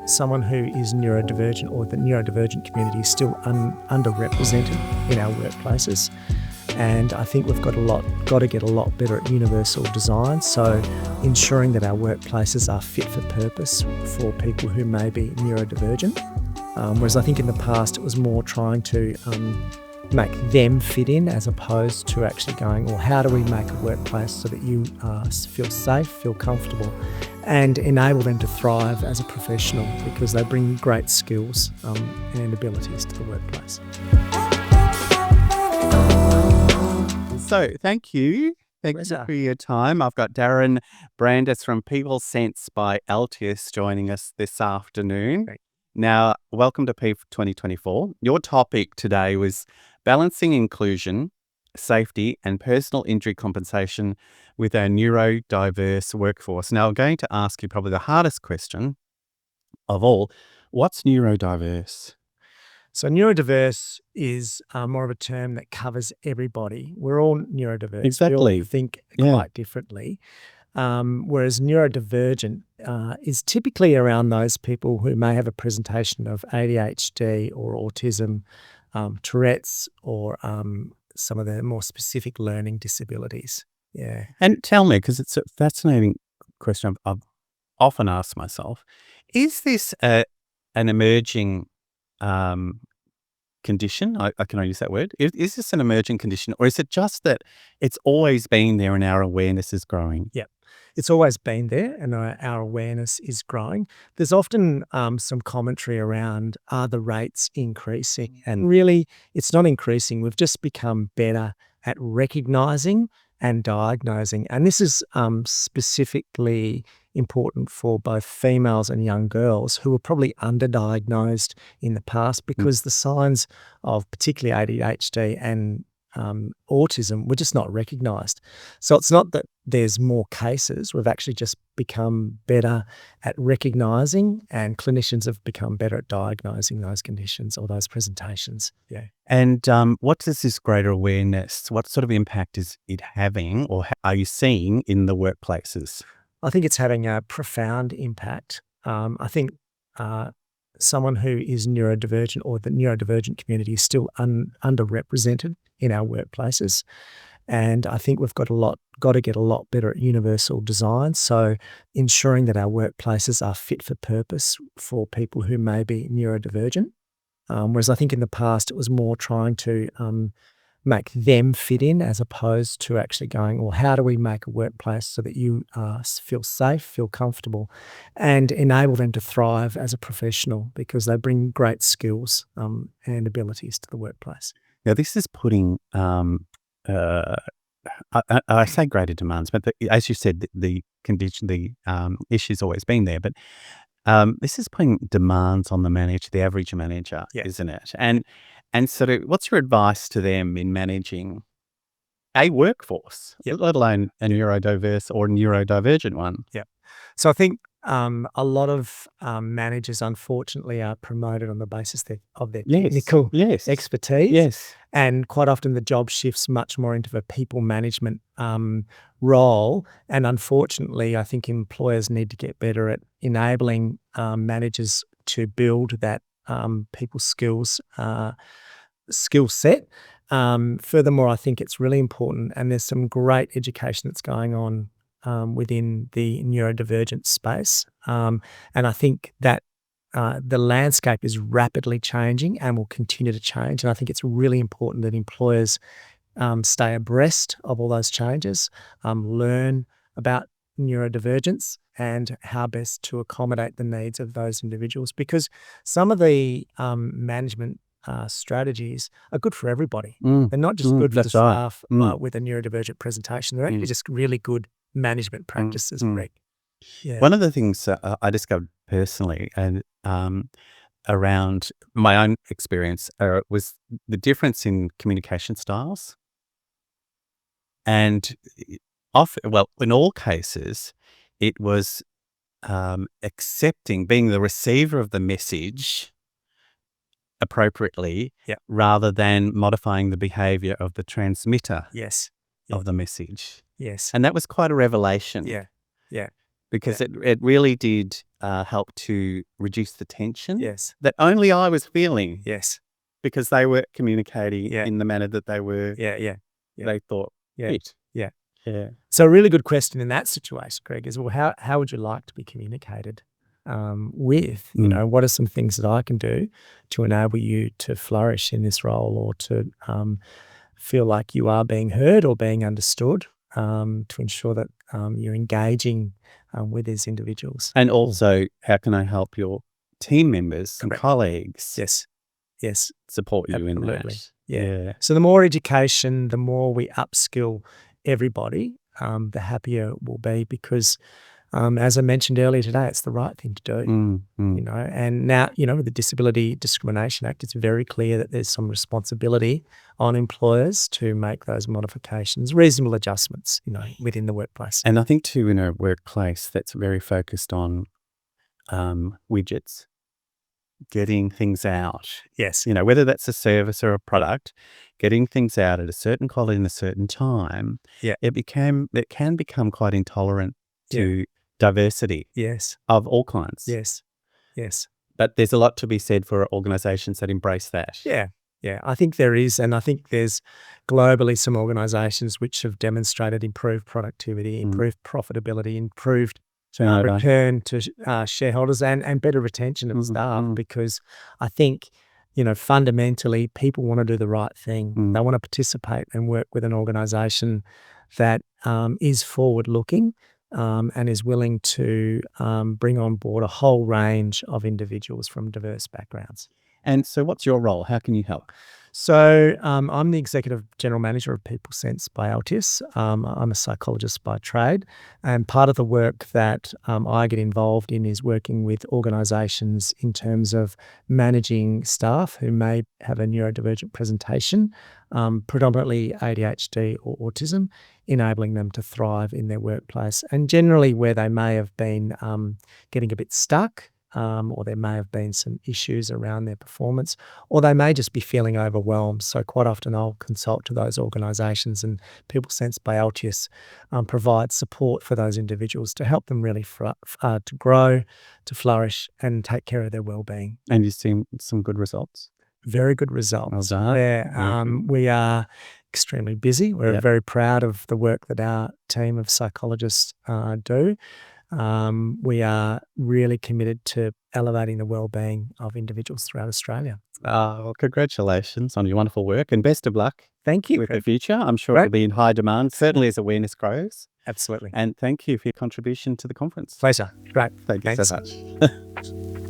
someone who is neurodivergent or the neurodivergent community is still underrepresented in our workplaces. And I think we've got to get a lot better at universal design. So ensuring that our workplaces are fit for purpose for people who may be neurodivergent. Whereas I think in the past it was more trying to make them fit in as opposed to actually going, well, how do we make a workplace so that you feel safe, feel comfortable, and enable them to thrive as a professional because they bring great skills and abilities to the workplace. So thank you. Thank you for your time. I've got Darrin Brandis from People Sense by Altius joining us this afternoon. Great. Now, welcome to PIEF 2024. Your topic today was balancing inclusion, safety and personal injury compensation with our neurodiverse workforce. Now, I'm going to ask you probably the hardest question of all. What's neurodiverse? So neurodiverse is more of a term that covers everybody. We're all neurodiverse. Exactly. We all think quite differently. Whereas neurodivergent is typically around those people who may have a presentation of ADHD or autism, Tourette's, or some of the more specific learning disabilities. Yeah. And tell me, because it's a fascinating question I've often asked myself, is this an emerging condition? I can only use that word. Is this an emerging condition, or is it just that it's always been there and our awareness is growing? Yeah, it's always been there and our awareness is growing. There's often some commentary around, are the rates increasing? And really, it's not increasing. We've just become better at recognising and diagnosing. And this is specifically important for both females and young girls who were probably underdiagnosed in the past because the signs of particularly ADHD and autism were just not recognised. So it's not that there's more cases. We've actually just become better at recognising, and clinicians have become better at diagnosing those conditions or those presentations. Yeah. And what does this greater awareness, what sort of impact is it having, or are you seeing in the workplaces? I think it's having a profound impact. I think someone who is neurodivergent or the neurodivergent community is still underrepresented in our workplaces. And I think we've got to get a lot better at universal design. So ensuring that our workplaces are fit for purpose for people who may be neurodivergent. Whereas I think in the past it was more trying to make them fit in as opposed to actually going, well, how do we make a workplace so that you feel safe, feel comfortable, and enable them to thrive as a professional because they bring great skills and abilities to the workplace. Now, this is putting, I say greater demands, but as you said, the condition, the issue's always been there, but this is putting demands on the average manager, isn't it? And sort of, what's your advice to them in managing a workforce, let alone a neurodiverse or neurodivergent one? Yeah. So I think a lot of managers, unfortunately, are promoted on the basis of their technical expertise. Yes. And quite often the job shifts much more into a people management role. And unfortunately, I think employers need to get better at enabling managers to build that people skills skill set. Furthermore, I think it's really important, and there's some great education that's going on within the neurodivergent space. And I think that the landscape is rapidly changing and will continue to change. And I think it's really important that employers stay abreast of all those changes, learn about neurodivergence and how best to accommodate the needs of those individuals, because some of the management strategies are good for everybody. They're not just good for the staff with a neurodivergent presentation. They're actually just really good management practices. Yeah. One of the things I discovered personally and around my own experience was the difference in communication styles. And in all cases, it was accepting, being the receiver of the message appropriately, rather than modifying the behavior of the transmitter of the message. Yes. And that was quite a revelation. Yeah. because it really did help to reduce the tension Yes. that only I was feeling Yes. because they were communicating Yeah. in the manner that they were. Yeah. They thought. Yeah. Fit. Yeah. Yeah. So a really good question in that situation, Greg, is, well, how would you like to be communicated with? You know, what are some things that I can do to enable you to flourish in this role, or to feel like you are being heard or being understood, to ensure that you're engaging with these individuals. And also, how can I help your team members and colleagues Yes. support you in Absolutely. that? Yeah. So the more education, the more we upskill everybody, the happier we'll be, because as I mentioned earlier today, it's the right thing to do. You know, and now, you know, with the Disability Discrimination Act, it's very clear that there's some responsibility on employers to make those modifications, reasonable adjustments, you know, within the workplace. And I think too, in a workplace that's very focused on widgets, getting things out. Yes. You know, whether that's a service or a product, getting things out at a certain quality in a certain time. Yeah. It can become quite intolerant to diversity. Yes. Of all kinds. Yes. But there's a lot to be said for organisations that embrace that. Yeah. I think there is, and I think there's globally some organisations which have demonstrated improved productivity, improved profitability, improved return to shareholders, and better retention of staff, because I think, you know, fundamentally people want to do the right thing. They want to participate and work with an organisation that is forward-looking and is willing to bring on board a whole range of individuals from diverse backgrounds. And so what's your role? How can you help? So I'm the Executive General Manager of People Sense by Altius. I'm a psychologist by trade, and part of the work that I get involved in is working with organisations in terms of managing staff who may have a neurodivergent presentation, predominantly ADHD or autism, enabling them to thrive in their workplace, and generally where they may have been getting a bit stuck, or there may have been some issues around their performance, or they may just be feeling overwhelmed. So quite often I'll consult to those organisations, and People Sense by Altius provides support for those individuals to help them really to grow, to flourish, and take care of their well-being. And you've seen some good results? Very good results. Well done. We are extremely busy. We're very proud of the work that our team of psychologists do. We are really committed to elevating the well-being of individuals throughout Australia. Well, congratulations on your wonderful work, and best of luck. Thank you. With the future. I'm sure it'll be in high demand, certainly as awareness grows. Absolutely. And thank you for your contribution to the conference. Pleasure. Great. Thank you so much.